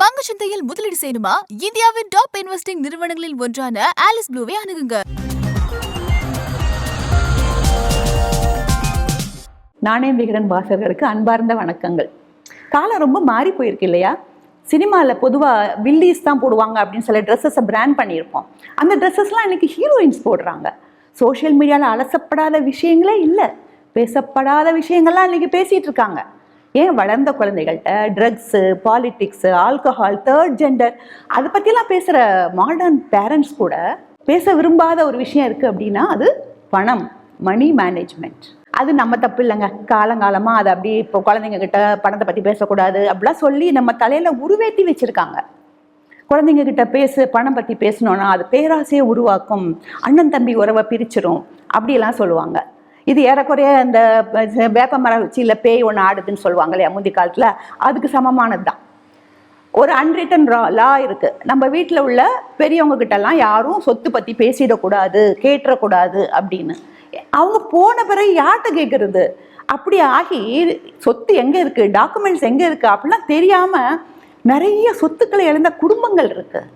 பங்கு சந்தையில் முதலீடு செய்யணுமா? இந்தியாவின் டாப் இன்வெஸ்டிங் நிறுவனங்களில் ஒன்றான ஆலிஸ் ப்ளூவை அணுகுங்க. நாணயம் விகடன் வாசகர்களுக்கு அன்பார்ந்த வணக்கங்கள். காலம் ரொம்ப மாறி போயிருக்கு இல்லையா? சினிமாவில் பொதுவாக வில்லிஸ் தான் போடுவாங்க அப்படின்னு சில ட்ரெஸ்ஸஸை பிராண்ட் பண்ணியிருப்போம். அந்த ட்ரெஸ்ஸஸ்லாம் இன்னைக்கு ஹீரோயின்ஸ் போடுறாங்க. சோஷியல் மீடியாவில் அலசப்படாத விஷயங்களே இல்லை, பேசப்படாத விஷயங்கள்லாம் இன்னைக்கு பேசிகிட்டு இருக்காங்க. ஏன் வளர்ந்த குழந்தைகள்கிட்ட drugs, politics, alcohol, third gender அதை பற்றிலாம் பேசுகிற மாடர்ன் பேரண்ட்ஸ் கூட பேச விரும்பாத ஒரு விஷயம் இருக்குது அப்படின்னா அது பணம், மணி மேனேஜ்மெண்ட். அது நம்ம தப்பு இல்லைங்க. காலங்காலமாக அதை அப்படி இப்போ குழந்தைங்க கிட்ட பணத்தை பற்றி பேசக்கூடாது அப்படிலாம் சொல்லி நம்ம தலையில் உருவேற்றி வச்சுருக்காங்க. குழந்தைங்க கிட்ட பணம் பற்றி பேசணுன்னா அது பேராசையை உருவாக்கும், அண்ணன் தம்பி உறவை பிரிச்சிரும் அப்படிலாம் சொல்லுவாங்க. இது ஏறக்குறைய இந்த வேப்ப மரம் வச்சு இல்லை பேய் ஒன்று ஆடுதுன்னு சொல்லுவாங்க இல்லையா முந்தி காலத்தில், அதுக்கு சமமானது தான். ஒரு அன்ரிட்டன் லா இருக்குது. நம்ம வீட்டில் உள்ள பெரியவங்க கிட்டலாம் யாரும் சொத்து பற்றி பேசிடக்கூடாது, கேட்டுறக்கூடாது அப்படின்னு. அவங்க போன பிறகு யார்கிட்ட கேட்குறது? அப்படி ஆகி சொத்து எங்கே இருக்குது, டாக்குமெண்ட்ஸ் எங்கே இருக்குது அப்படிலாம் தெரியாமல் நிறைய சொத்துக்களை இழந்த குடும்பங்கள் இருக்குது.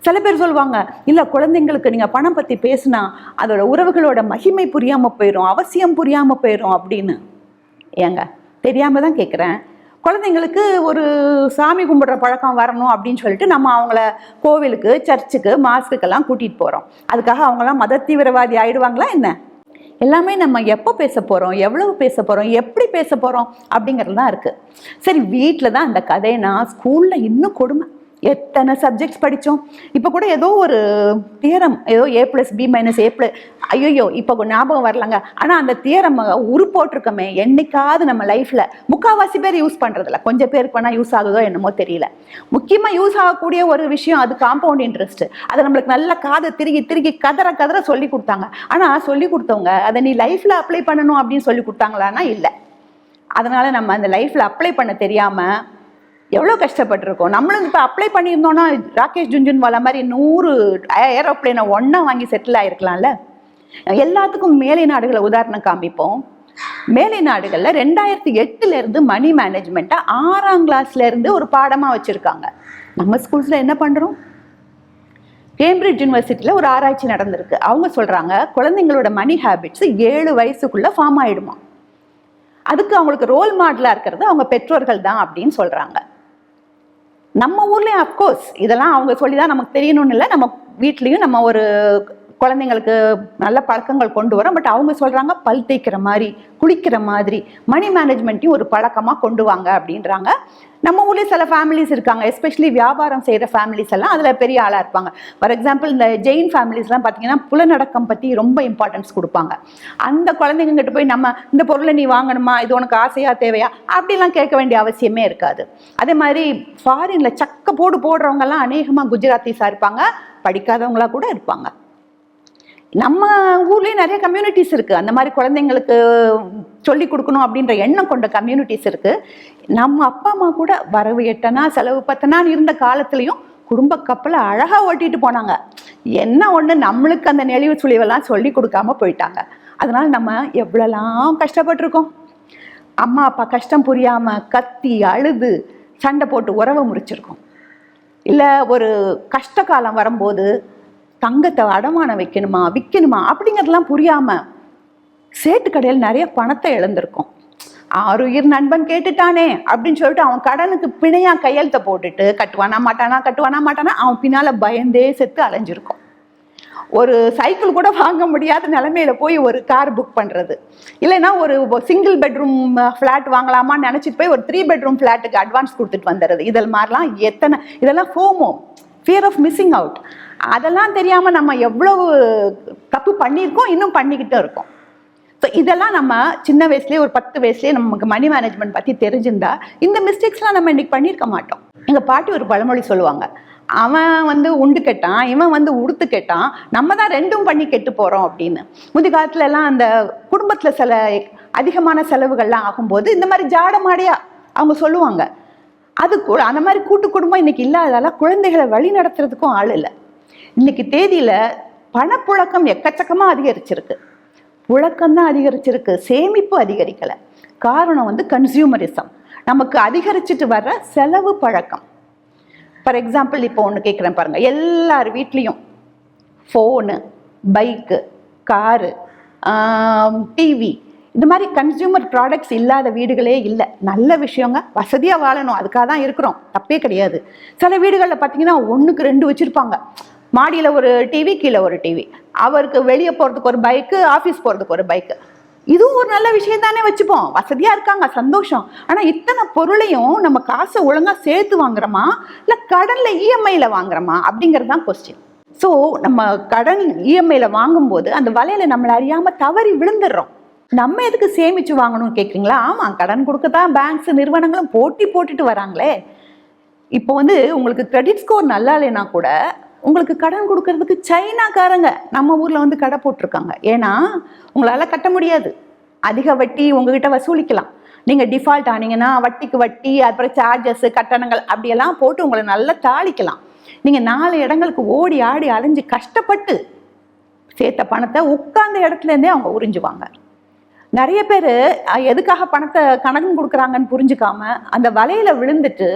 சில பேர் சொல்லுவாங்க, இல்லை குழந்தைங்களுக்கு நீங்கள் பணம் பற்றி பேசுனா அதோட உறவுகளோட மகிமை புரியாமல் போயிடும், அவசியம் புரியாமல் போயிடும் அப்படின்னு. ஏங்க தெரியாமல் தான் கேட்குறேன். குழந்தைங்களுக்கு ஒரு சாமி கும்பிட்ற பழக்கம் வரணும் அப்படின்னு சொல்லிட்டு நம்ம அவங்கள கோவிலுக்கு, சர்ச்சுக்கு, மாஸ்க்குக்கெல்லாம் கூட்டிகிட்டு போகிறோம். அதுக்காக அவங்களாம் மத தீவிரவாதி ஆயிடுவாங்களா என்ன? எல்லாமே நம்ம எப்போ பேச போகிறோம், எவ்வளவு பேச போகிறோம், எப்படி பேச போகிறோம் அப்படிங்கிறது தான் இருக்குது. சரி, வீட்டில் தான் அந்த கதைனா ஸ்கூலில் இன்னும் கொடுமை. எத்தனை சப்ஜெக்ட்ஸ் படித்தோம். இப்போ கூட ஏதோ ஒரு தியரம், ஏதோ A+B-A+, ஐயோ இப்போ ஞாபகம் வரலங்க. ஆனால் அந்த தியரம் உருப்போட்டிருக்கோமே என்னைக்காவது நம்ம லைஃப்பில் முக்கால்வாசி பேர் யூஸ் பண்ணுறதில்ல. கொஞ்சம் பேருக்கு வேணால் யூஸ் ஆகுதோ என்னமோ தெரியல. முக்கியமாக யூஸ் ஆகக்கூடிய ஒரு விஷயம் அது காம்பவுண்ட் இன்ட்ரெஸ்ட். அதை நம்மளுக்கு நல்ல காதை திருகி கதற சொல்லி கொடுத்தாங்க. ஆனால் சொல்லி கொடுத்தவங்க அதை நீ லைஃப்பில் அப்ளை பண்ணணும் அப்படின்னு சொல்லி கொடுத்தாங்களான்னா இல்லை. அதனால் நம்ம அந்த லைஃப்பில் அப்ளை பண்ண தெரியாமல் எவ்வளோ கஷ்டப்பட்டுருக்கோம். நம்மளும் இப்போ அப்ளை பண்ணியிருந்தோன்னா ராகேஷ் ஜுன்ஜுன்வாலா மாதிரி 100 ஏரோப்ளேனை ஒன்றா வாங்கி செட்டில் ஆகிருக்கலாம்ல. எல்லாத்துக்கும் மேலை நாடுகளை உதாரணம் காமிப்போம். மேலை நாடுகளில் 2008 மணி மேனேஜ்மெண்ட்டை 6ஆம் கிளாஸ்லேருந்து ஒரு பாடமாக வச்சுருக்காங்க. நம்ம ஸ்கூல்ஸில் என்ன பண்ணுறோம்? கேம்பிரிட்ஜ் யூனிவர்சிட்டியில் ஒரு ஆராய்ச்சி நடந்திருக்கு. அவங்க சொல்கிறாங்க குழந்தைங்களோட மணி ஹேபிட்ஸ் 7 வயசுக்குள்ளே ஃபார்ம் ஆகிடுமா. அதுக்கு அவங்களுக்கு ரோல் மாடலாக இருக்கிறது அவங்க பெற்றோர்கள் தான் அப்படின்னு சொல்கிறாங்க. நம்ம ஊர்லேயும் அஃப்கோர்ஸ் இதெல்லாம் அவங்க சொல்லி தான் நமக்கு தெரியணும்னு இல்லை, நம்ம வீட்லேயும் நம்ம ஒரு குழந்தைங்களுக்கு நல்ல பழக்கங்கள் கொண்டு வரோம். பட் அவங்க சொல்கிறாங்க பல் தேய்க்கிற மாதிரி, குளிக்கிற மாதிரி மணி மேனேஜ்மெண்ட்டையும் ஒரு பழக்கமாக கொண்டு வாங்க அப்படின்றாங்க. நம்ம ஊர்லேயே சில ஃபேமிலிஸ் இருக்காங்க, எஸ்பெஷலி வியாபாரம் செய்கிற ஃபேமிலிஸ் எல்லாம் அதில் பெரிய ஆளாக இருப்பாங்க. ஃபார் எக்ஸாம்பிள் இந்த ஜெயின் ஃபேமிலிஸ்லாம் பார்த்தீங்கன்னா புலனடக்கம் பற்றி ரொம்ப இம்பார்ட்டன்ஸ் கொடுப்பாங்க. அந்த குழந்தைங்க கிட்ட போய் நம்ம இந்த பொருளை நீ வாங்கணுமா, இது உனக்கு ஆசையாக தேவையா அப்படிலாம் கேட்க வேண்டிய அவசியமே இருக்காது. அதே மாதிரி ஃபாரினில் சக்க போடுறவங்கெல்லாம் அநேகமாக குஜராத்திஸாக இருப்பாங்க, படிக்காதவங்களா கூட இருப்பாங்க. நம்ம ஊர்லேயும் நிறைய கம்யூனிட்டிஸ் இருக்குது. அந்த மாதிரி குழந்தைங்களுக்கு சொல்லி கொடுக்கணும் அப்படின்ற எண்ணம் கொண்ட கம்யூனிட்டிஸ் இருக்குது. நம்ம அப்பா அம்மா கூட வரவு 8 செலவு 10 இருந்த காலத்துலேயும் குடும்ப கப்பலை அழகாக ஓட்டிகிட்டு போனாங்க. என்ன ஒன்று, நம்மளுக்கு அந்த நெளிவு சுழிவெல்லாம் சொல்லி கொடுக்காம போயிட்டாங்க. அதனால் நம்ம எவ்வளோலாம் கஷ்டப்பட்டிருக்கோம். அம்மா அப்பா கஷ்டம் புரியாமல் கத்தி அழுது சண்டை போட்டு உறவை முறிச்சிருக்கோம். இல்லை ஒரு கஷ்ட காலம் வரும்போது தங்கத்தை அடமானம் விற்கணுமா அப்படிங்கிறதுலாம் புரியாமல் சேட்டு கடையில் நிறைய பணத்தை இழந்திருக்கோம். 6 நண்பன் கேட்டுட்டானே அப்படின்னு சொல்லிட்டு அவன் கடனுக்கு பிணையாக கையெழுத்தை போட்டுட்டு கட்டுவானா மாட்டானா அவன் பின்னால் பயந்தே செத்து அலைஞ்சிருக்கும். ஒரு சைக்கிள் கூட வாங்க முடியாத நிலைமையில போய் ஒரு கார் புக் பண்ணுறது, இல்லைன்னா ஒரு சிங்கிள் பெட்ரூம் ஃப்ளாட் வாங்கலாமான்னு நினச்சிட்டு போய் ஒரு 3 பெட்ரூம் ஃப்ளாட்டுக்கு அட்வான்ஸ் கொடுத்துட்டு வந்துடுறது. மாதிரிலாம் இதெல்லாம் FOMO, fear of missing out. அதெல்லாம் தெரியாமல் நம்ம எவ்வளவு தப்பு பண்ணியிருக்கோம், இன்னும் பண்ணிக்கிட்டு இருக்கோம். ஸோ இதெல்லாம் நம்ம சின்ன வயசுலேயே ஒரு 10 வயசுலேயே நமக்கு மணி மேனேஜ்மெண்ட் பற்றி தெரிஞ்சிருந்தா இந்த மிஸ்டேக்ஸ்லாம் நம்ம இன்னைக்கு பண்ணியிருக்க மாட்டோம். எங்கள் பாட்டி ஒரு பழமொழி சொல்லுவாங்க, அவன் உண்டு கெட்டான், இவன் உடுத்து கெட்டான், நம்ம தான் 2ம் பண்ணி கெட்டு போகிறோம் அப்படின்னு. முந்தி காலத்துல எல்லாம் அந்த குடும்பத்தில் சில அதிகமான செலவுகள்லாம் ஆகும்போது இந்த மாதிரி ஜாடமாடியா அவங்க சொல்லுவாங்க. அது கூட அந்த மாதிரி கூட்டு குடும்பம் இன்னைக்கு இல்லாததால குழந்தைகளை வழி நடத்துறதுக்கும் ஆள் இல்லை. இன்னைக்கு தேதியில் பணப்புழக்கம் எக்கச்சக்கமாக அதிகரிச்சிருக்கு. புழக்கம்தான் அதிகரிச்சிருக்கு, சேமிப்பு அதிகரிக்கலை. காரணம் கன்சியூமரிசம். நமக்கு அதிகரிச்சுட்டு வர்ற செலவு பழக்கம். ஃபார் எக்ஸாம்பிள் இப்போ ஒன்று கேட்குறேன் பாருங்க, எல்லார் வீட்லேயும் ஃபோனு, பைக்கு, காரு, டிவி, இந்த மாதிரி கன்சியூமர் ப்ராடக்ட்ஸ் இல்லாத வீடுகளே இல்லை. நல்ல விஷயங்க, வசதியாக வாழணும், அதுக்காக தான் இருக்கிறோம், தப்பே கிடையாது. சில வீடுகளில் பார்த்தீங்கன்னா 1க்கு 2 வச்சுருப்பாங்க. மாடியில் ஒரு டிவி, கீழே ஒரு டிவி, அவருக்கு வெளியே போகிறதுக்கு ஒரு பைக்கு, ஆஃபீஸ் போகிறதுக்கு ஒரு பைக்கு. இதுவும் ஒரு நல்ல விஷயம் தானே, வச்சுப்போம், வசதியாக இருக்காங்க, சந்தோஷம். ஆனால் இத்தனை பொருளையும் நம்ம காசை ஒழுங்காக சேர்த்து வாங்குறோமா இல்லை கடனில் இஎம்ஐயில் வாங்குறோமா அப்படிங்கிறது தான் கொஸ்டின். ஸோ நம்ம கடன் இஎம்ஐயில் வாங்கும்போது அந்த வலையில் நம்மளை அறியாமல் தவறி விழுந்துடுறோம். நம்ம எதுக்கு சேமித்து வாங்கணும்னு கேட்குறீங்களா? ஆமாம், கடன் கொடுக்க தான் பேங்க்ஸ் நிறுவனங்களும் போட்டுட்டு வராங்களே. இப்போ உங்களுக்கு கிரெடிட் ஸ்கோர் நல்லா இல்லைன்னா கூட உங்களுக்கு கடன் கொடுக்கறதுக்கு சைனாக்காரங்க நம்ம ஊரில் கடை போட்டிருக்காங்க. ஏன்னா உங்களால் கட்ட முடியாது, அதிக வட்டி உங்ககிட்ட வசூலிக்கலாம். நீங்கள் டிஃபால்ட் ஆனீங்கன்னா வட்டிக்கு வட்டி, அப்புறம் சார்ஜஸ், கட்டணங்கள் அப்படியெல்லாம் போட்டு உங்களை நல்லா தாளிக்கலாம். நீங்கள் 4 இடங்களுக்கு ஓடி ஆடி அலைஞ்சு கஷ்டப்பட்டு சேர்த்த பணத்தை உட்கார்ந்த இடத்துலேருந்தே அவங்க உறிஞ்சுவாங்க. நிறைய பேர் எதுக்காக பணத்தை கடன் கொடுக்குறாங்கன்னு புரிஞ்சுக்காம அந்த வலையில் விழுந்துட்டு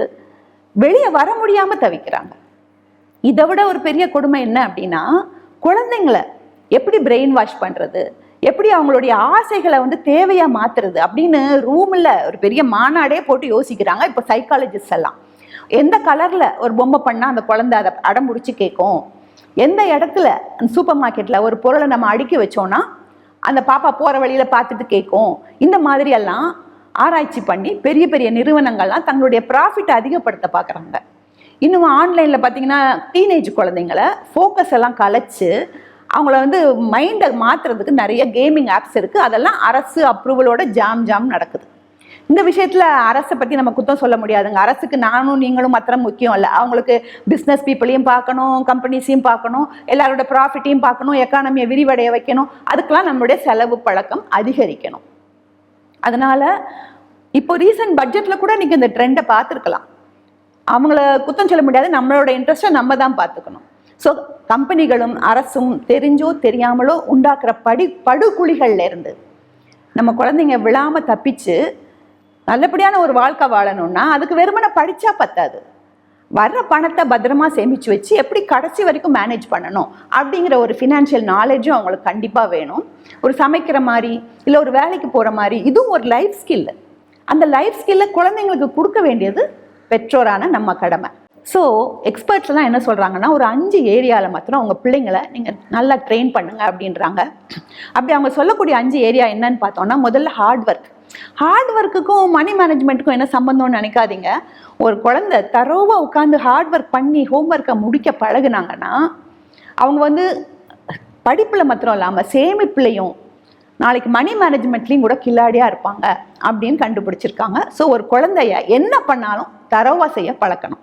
வெளியே வர முடியாமல் தவிக்கிறாங்க. இதை விட ஒரு பெரிய கொடுமை என்ன அப்படின்னா, குழந்தைங்களை எப்படி பிரெயின் வாஷ் பண்ணுறது, எப்படி அவங்களுடைய ஆசைகளை தேவையாக மாற்றுறது அப்படின்னு ரூமில் ஒரு பெரிய மாநாடே போட்டு யோசிக்கிறாங்க இப்போ சைக்காலஜிஸ்ட் எல்லாம். எந்த கலரில் ஒரு பொம்மை பண்ணால் அந்த குழந்தை அதை அடம் பிடிச்சி கேட்கும், எந்த இடத்துல சூப்பர் மார்க்கெட்டில் ஒரு பொருளை நம்ம அடுக்கி வச்சோன்னா அந்த பாப்பா போகிற வழியில் பார்த்துட்டு கேட்கும், இந்த மாதிரியெல்லாம் ஆராய்ச்சி பண்ணி பெரிய பெரிய நிறுவனங்கள்லாம் தங்களுடைய ப்ராஃபிட்டை அதிகப்படுத்த பார்க்குறாங்க. இன்னும் ஆன்லைனில் பார்த்தீங்கன்னா டீனேஜ் குழந்தைங்களை ஃபோக்கஸ் எல்லாம் கலைச்சு அவங்கள மைண்டை மாற்றுறதுக்கு நிறைய கேமிங் ஆப்ஸ் இருக்குது. அதெல்லாம் அரசு அப்ரூவலோட ஜாம் நடக்குது. இந்த விஷயத்தில் அரசை பற்றி நம்ம குத்தம் சொல்ல முடியாதுங்க. அரசுக்கு நானும் நீங்களும் மாத்திரம் முக்கியம் இல்லை, அவங்களுக்கு பிஸ்னஸ் பீப்புளையும் பார்க்கணும், கம்பெனிஸையும் பார்க்கணும், எல்லாரோட ப்ராஃபிட்டையும் பார்க்கணும், எக்கானமியை விரிவடைய வைக்கணும். அதுக்கெல்லாம் நம்மளுடைய செலவு பழக்கம் அதிகரிக்கணும். அதனால் இப்போ ரீசன்ட் பட்ஜெட்டில் கூட நீங்கள் இந்த ட்ரெண்டை பார்த்துருக்கலாம். அவங்கள குத்தம் சொல்ல முடியாது, நம்மளோட இன்ட்ரெஸ்ட்டை நம்ம தான் பார்த்துக்கணும். ஸோ கம்பெனிகளும் அரசும் தெரிஞ்சோ தெரியாமலோ உண்டாக்குற படுகுழிகள்லேருந்து நம்ம குழந்தைங்க விழாமல் தப்பிச்சு நல்லபடியான ஒரு வாழ்க்கை வாழணும்னா அதுக்கு வெறுமனை படித்தா பத்தாது. வர்ற பணத்தை பத்திரமா சேமித்து வச்சு எப்படி கடைசி வரைக்கும் மேனேஜ் பண்ணணும் அப்படிங்கிற ஒரு ஃபினான்ஷியல் நாலேஜும் அவங்களுக்கு கண்டிப்பாக வேணும். ஒரு சமைக்கிற மாதிரி இல்லை ஒரு வேலைக்கு போகிற மாதிரி இதுவும் ஒரு லைஃப் ஸ்கில். அந்த லைஃப் ஸ்கில்லை குழந்தைங்களுக்கு கொடுக்க வேண்டியது பெற்றோரான நம்ம கடமை. ஸோ எக்ஸ்பர்ட்ஸ்லாம் என்ன சொல்கிறாங்கன்னா, ஒரு 5 ஏரியாவில் மாத்திரம் அவங்க பிள்ளைங்களை நீங்கள் நல்லா ட்ரெயின் பண்ணுங்க அப்படின்றாங்க. அப்படி அவங்க சொல்லக்கூடிய 5 ஏரியா என்னன்னு பார்த்தோம்னா, முதல்ல ஹார்ட் ஒர்க்குக்கும் மணி மேனேஜ்மெண்ட்டுக்கும் என்ன சம்பந்தம்னு நினைக்காதீங்க. ஒரு குழந்தை தரோவாக உட்காந்து ஹார்ட் ஒர்க் பண்ணி ஹோம்ஒர்க்கை முடிக்க பழகுனாங்கன்னா அவங்க படிப்பில் மாத்திரம் இல்லாமல் சேமிப்புலையும் நாளைக்கு மணி மேனேஜ்மெண்ட்லேயும் கூட கில்லாடியாக இருப்பாங்க அப்படின்னு கண்டுபிடிச்சிருக்காங்க. ஸோ ஒரு குழந்தைய என்ன பண்ணாலும் தரோவாக செய்ய பழக்கணும்.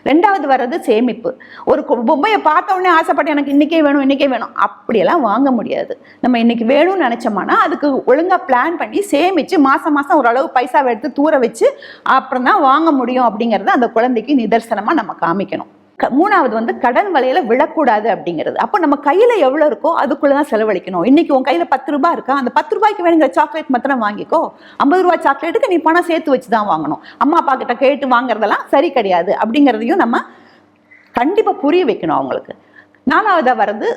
2வது வர்றது சேமிப்பு. ஒரு பொம்மையை பார்த்த உடனே ஆசைப்பட்டு எனக்கு இன்றைக்கே வேணும் அப்படியெல்லாம் வாங்க முடியாது. நம்ம இன்றைக்கி வேணும்னு நினச்சோம்னா அதுக்கு ஒழுங்காக பிளான் பண்ணி சேமித்து மாதம் ஓரளவு பைசாவை எடுத்து தூர வச்சு அப்புறம் தான் வாங்க முடியும் அப்படிங்கிறத அந்த குழந்தைக்கு நிதர்சனமாக நம்ம காமிக்கணும். 3வது கடன் வலையில விழக்கூடாது அப்படிங்கிறது. அப்போ நம்ம கையில் எவ்வளோ இருக்கோ அதுக்குள்ளே தான் செலவழிக்கணும். இன்றைக்கி உன் கையில் 10 ரூபாய் இருக்கா, அந்த 10 ரூபாய்க்கு வேணுங்கிற சாக்லேட் மாத்திரம் வாங்கிக்கோ. 50 ரூபாய் சாக்லேட்டுக்கு நீ பணம் சேர்த்து வச்சு தான் வாங்கணும். அம்மா அப்பா கிட்ட கேட்டு வாங்குறதெல்லாம் சரி கிடையாது அப்படிங்கிறதையும் நம்ம கண்டிப்பாக புரிய வைக்கணும் அவங்களுக்கு. 4வது வர்றது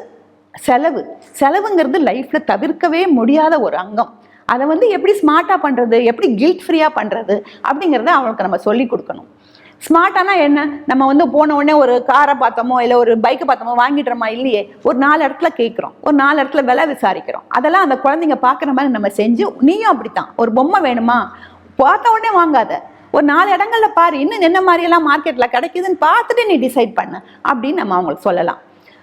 செலவுங்கிறது லைஃப்பில் தவிர்க்கவே முடியாத ஒரு அங்கம். அதை எப்படி ஸ்மார்ட்டாக பண்ணுறது, எப்படி கில்ட் ஃப்ரீயாக பண்ணுறது அப்படிங்கிறத அவங்களுக்கு நம்ம சொல்லி கொடுக்கணும். ஸ்மார்ட்டானா என்ன, நம்ம போன உடனே ஒரு காரை பார்த்தோமோ இல்லை ஒரு பைக்கை பார்த்தோமோ வாங்கிடுறோமா, இல்லையே. ஒரு 4 இடத்துல கேட்குறோம், ஒரு 4 இடத்துல விலை விசாரிக்கிறோம். அதெல்லாம் அந்த குழந்தைங்க பார்க்குற மாதிரி நம்ம செஞ்சு, நீயும் அப்படித்தான், ஒரு பொம்மை வேணுமா பார்த்த உடனே வாங்காத, ஒரு 4 இடங்கள்ல பாரு, இன்னும் என்ன மாதிரியெல்லாம் மார்க்கெட்டில் கிடைக்குதுன்னு பார்த்துட்டு நீ டிசைட் பண்ண அப்படின்னு நம்ம அவங்களுக்கு சொல்லலாம்.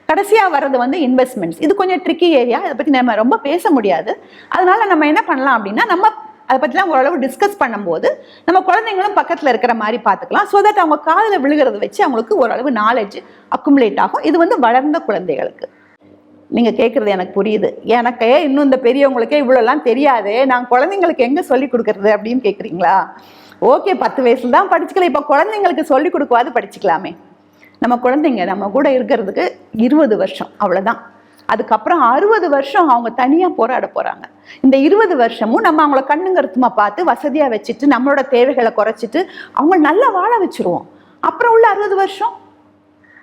கடைசியாக வர்றது இன்வெஸ்ட்மெண்ட்ஸ். இது கொஞ்சம் ட்ரிக்கி ஏரியா, இதை பற்றி நம்ம ரொம்ப பேச முடியாது. அதனால நம்ம என்ன பண்ணலாம் அப்படின்னா, நம்ம அதை பற்றிலாம் ஓரளவு டிஸ்கஸ் பண்ணும்போது நம்ம குழந்தைங்களும் பக்கத்தில் இருக்கிற மாதிரி பார்த்துக்கலாம். ஸோ தட் அவங்க காதில் விழுகிறத வச்சு அவங்களுக்கு ஓரளவு நாலேஜ் அக்குமுலேட் ஆகும். இது வளர்ந்த குழந்தைகளுக்கு. நீங்கள் கேட்குறது எனக்கு புரியுது. எனக்கே இன்னும் இந்த பெரியவங்களுக்கே இவ்வளோலாம் தெரியாது, நான் குழந்தைங்களுக்கு எங்கே சொல்லிக் கொடுக்குறது அப்படின்னு கேட்குறீங்களா? ஓகே, 10 வயசுல தான் படிச்சுக்கலாம், இப்போ குழந்தைங்களுக்கு சொல்லிக் கொடுக்குவாது படிச்சுக்கலாமே. நம்ம குழந்தைங்க நம்ம கூட இருக்கிறதுக்கு 20 வருஷம் அவ்வளோதான். அதுக்கப்புறம் 60 வருஷம் அவங்க தனியாக போராட போகிறாங்க. இந்த 20 வருஷமும் நம்ம அவங்கள கண்ணுங்கருத்துமா பார்த்து வசதியாக வச்சுட்டு நம்மளோட தேவைகளை குறைச்சிட்டு அவங்க நல்லா வாழ வச்சுருவோம். அப்புறம் உள்ள 60 வருஷம்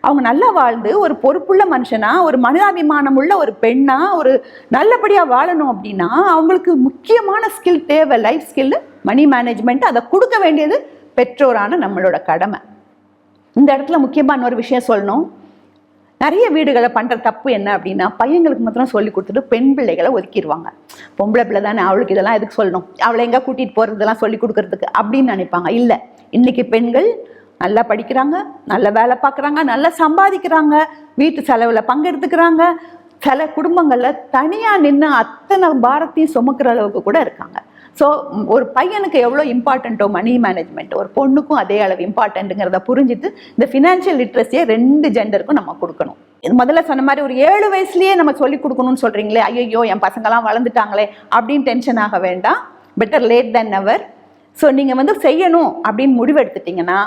அவங்க நல்லா வாழ்ந்து ஒரு பொறுப்புள்ள மனுஷனா, ஒரு மனிதாபிமானம் உள்ள ஒரு பெண்ணா, ஒரு நல்லபடியா வாழணும் அப்படின்னா அவங்களுக்கு முக்கியமான ஸ்கில் தேவை, லைஃப் ஸ்கில், மணி மேனேஜ்மெண்ட். அதை கொடுக்க வேண்டியது பெற்றோரான நம்மளோட கடமை. இந்த இடத்துல முக்கியமா இன்னொரு விஷயம் சொல்லணும். நிறைய வீடுகளை பண்ற தப்பு என்ன அப்படின்னா, பையங்களுக்கு மாத்திரம் சொல்லி கொடுத்துட்டு பெண் பிள்ளைகளை ஒதுக்கிடுவாங்க. பொம்பளை பிள்ளை தானே, அவளுக்கு இதெல்லாம் எதுக்கு சொல்லணும், அவளை எங்க கூட்டிட்டு போறதெல்லாம் சொல்லி கொடுக்கறதுக்கு அப்படின்னு நினைப்பாங்க. இல்லை, இன்னைக்கு பெண்கள் நல்லா படிக்கிறாங்க, நல்ல வேலை பார்க்குறாங்க, நல்லா சம்பாதிக்கிறாங்க, வீட்டு செலவில் பங்கெடுத்துக்கிறாங்க. சில குடும்பங்களில் தனியாக நின்று அத்தனை பாரத்தையும் சுமக்கிற அளவுக்கு கூட இருக்காங்க. ஸோ ஒரு பையனுக்கு எவ்வளோ இம்பார்ட்டண்ட்டோ மணி மேனேஜ்மெண்ட், ஒரு பொண்ணுக்கும் அதே அளவு இம்பார்ட்டண்ட்டுங்கிறத புரிஞ்சுட்டு இந்த ஃபினான்ஷியல் லிட்ரஸியை 2 ஜெண்டருக்கும் நம்ம கொடுக்கணும். இது முதல்ல சொன்ன மாதிரி ஒரு 7 வயசுலேயே நம்ம சொல்லி கொடுக்கணும்னு சொல்கிறீங்களே, ஐயோ என் பசங்களாம் வளர்ந்துட்டாங்களே அப்படின்னு டென்ஷன் ஆக வேண்டாம். பெட்டர் லேட் தென் நெவர். ஸோ நீங்கள் செய்யணும் அப்படின்னு முடிவெடுத்துட்டிங்கன்னா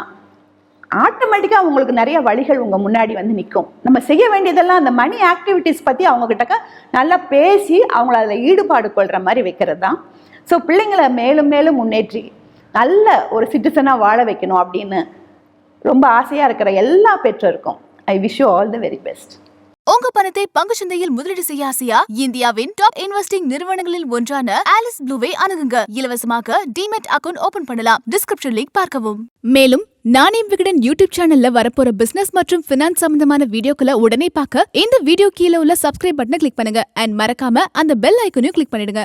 ஆட்டோமேட்டிக்காக உங்களுக்கு நிறைய வழிகள் உங்கள் முன்னாடி நிற்கும். நம்ம செய்ய வேண்டியதெல்லாம் அந்த மணி ஆக்டிவிட்டீஸ் பற்றி அவங்ககிட்ட நல்லா பேசி அவங்கள அதில் ஈடுபாடு கொள்கிற மாதிரி வைக்கிறது தான். ஸோ பிள்ளைங்களை மேலும் மேலும் முன்னேற்றி நல்ல ஒரு சிட்டிசனாக வாழ வைக்கணும் அப்படின்னு ரொம்ப ஆசையாக இருக்கிற எல்லா பெற்றோருக்கும் I wish you all the very best. உங்க பணத்தை பங்கு சந்தையில் முதலீடு செய்ய ஆசையா? இந்தியாவின் டாப் இன்வெஸ்டிங் நிறுவனங்களில் ஒன்றான ஆலிஸ் ப்ளூவை அணுகுங்க. இலவசமாக டிமெட் அக்கவுண்ட் ஓபன் பண்ணலாம். டிஸ்கிரிப்ஷன் லிங்க் பார்க்கவும். மேலும் நாணயம் விகடன் யூடியூப் சேனல்ல வரப்போற பிசினஸ் மற்றும் பினான்ஸ் சம்பந்தமான வீடியோக்களை உடனே பார்க்க இந்த வீடியோ கீழே உள்ள சப்ஸ்கிரைப் பட்டனை கிளிக் பண்ணுங்க. அண்ட் மறக்காம அந்த பெல் ஐக்கனையும் கிளிக் பண்ணிடுங்க.